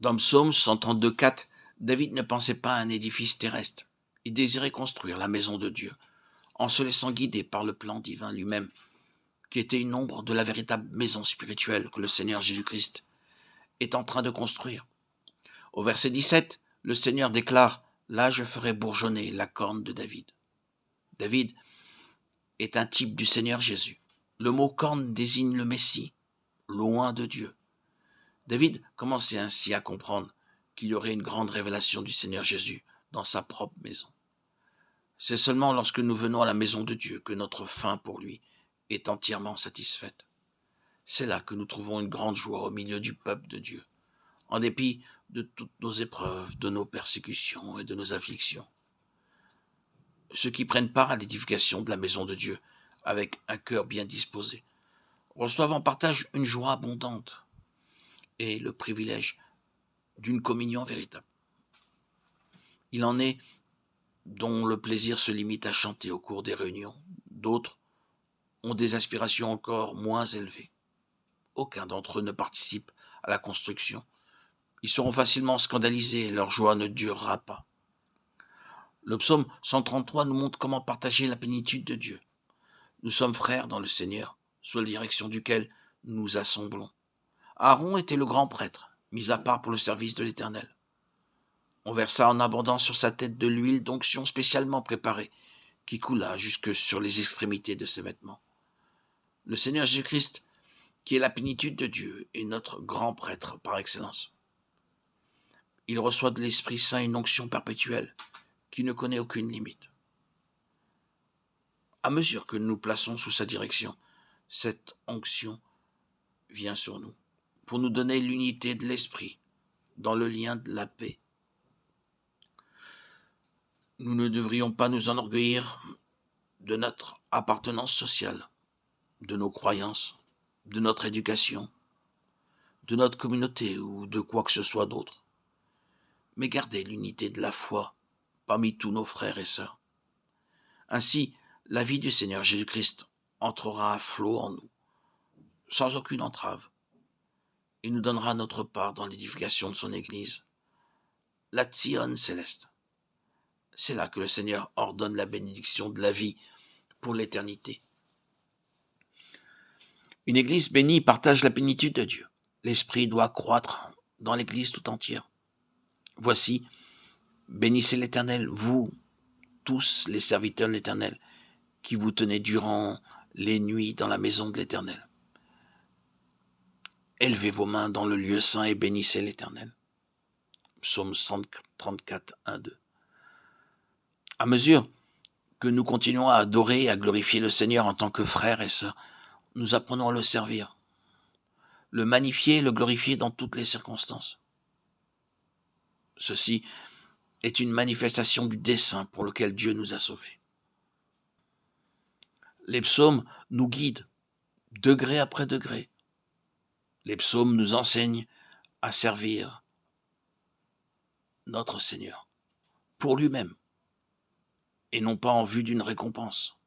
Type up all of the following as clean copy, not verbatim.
Dans Psaume 132,4, David ne pensait pas à un édifice terrestre. Il désirait construire la maison de Dieu, en se laissant guider par le plan divin lui-même, qui était une ombre de la véritable maison spirituelle que le Seigneur Jésus-Christ est en train de construire. Au verset 17, le Seigneur déclare « Là je ferai bourgeonner la corne de David ». David est un type du Seigneur Jésus. Le mot corne désigne le Messie, loin de Dieu. David commençait ainsi à comprendre qu'il y aurait une grande révélation du Seigneur Jésus dans sa propre maison. C'est seulement lorsque nous venons à la maison de Dieu que notre faim pour lui est entièrement satisfaite. C'est là que nous trouvons une grande joie au milieu du peuple de Dieu, en dépit de toutes nos épreuves, de nos persécutions et de nos afflictions. Ceux qui prennent part à l'édification de la maison de Dieu avec un cœur bien disposé reçoivent en partage une joie abondante et le privilège d'une communion véritable. Il en est dont le plaisir se limite à chanter au cours des réunions. D'autres ont des aspirations encore moins élevées. Aucun d'entre eux ne participe à la construction. Ils seront facilement scandalisés et leur joie ne durera pas. Le psaume 133 nous montre comment partager la plénitude de Dieu. Nous sommes frères dans le Seigneur, sous la direction duquel nous assemblons. Aaron était le grand prêtre, mis à part pour le service de l'Éternel. On versa en abondance sur sa tête de l'huile d'onction spécialement préparée, qui coula jusque sur les extrémités de ses vêtements. Le Seigneur Jésus-Christ, qui est la plénitude de Dieu, est notre grand prêtre par excellence. Il reçoit de l'Esprit Saint une onction perpétuelle, qui ne connaît aucune limite. À mesure que nous nous plaçons sous sa direction, cette onction vient sur nous, pour nous donner l'unité de l'Esprit, dans le lien de la paix. Nous ne devrions pas nous enorgueillir de notre appartenance sociale, de nos croyances, de notre éducation, de notre communauté ou de quoi que ce soit d'autre, mais garder l'unité de la foi parmi tous nos frères et sœurs. Ainsi, la vie du Seigneur Jésus-Christ entrera à flot en nous, sans aucune entrave, et nous donnera notre part dans l'édification de son Église, la Tzion céleste. C'est là que le Seigneur ordonne la bénédiction de la vie pour l'éternité. Une Église bénie partage la plénitude de Dieu. L'Esprit doit croître dans l'Église tout entière. Voici, bénissez l'Éternel, vous, tous les serviteurs de l'Éternel, qui vous tenez durant les nuits dans la maison de l'Éternel. Élevez vos mains dans le lieu saint et bénissez l'Éternel. Psaume 134, 1, 2. À mesure que nous continuons à adorer et à glorifier le Seigneur en tant que frères et sœurs, nous apprenons à le servir, le magnifier et le glorifier dans toutes les circonstances. Ceci est une manifestation du dessein pour lequel Dieu nous a sauvés. Les psaumes nous guident, degré après degré. Les psaumes nous enseignent à servir notre Seigneur, pour lui-même, et non pas en vue d'une récompense.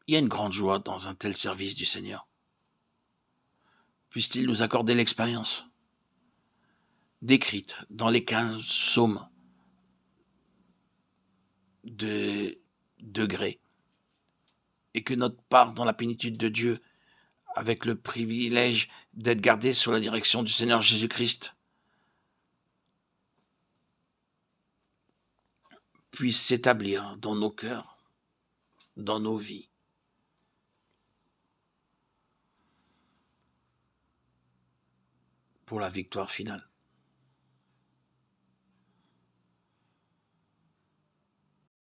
Il y a une grande joie dans un tel service du Seigneur. Puisse-t-il nous accorder l'expérience décrite dans les 15 psaumes de degrés, et que notre part dans la plénitude de Dieu, avec le privilège d'être gardé sous la direction du Seigneur Jésus-Christ, puisse s'établir dans nos cœurs, dans nos vies. Pour la victoire finale.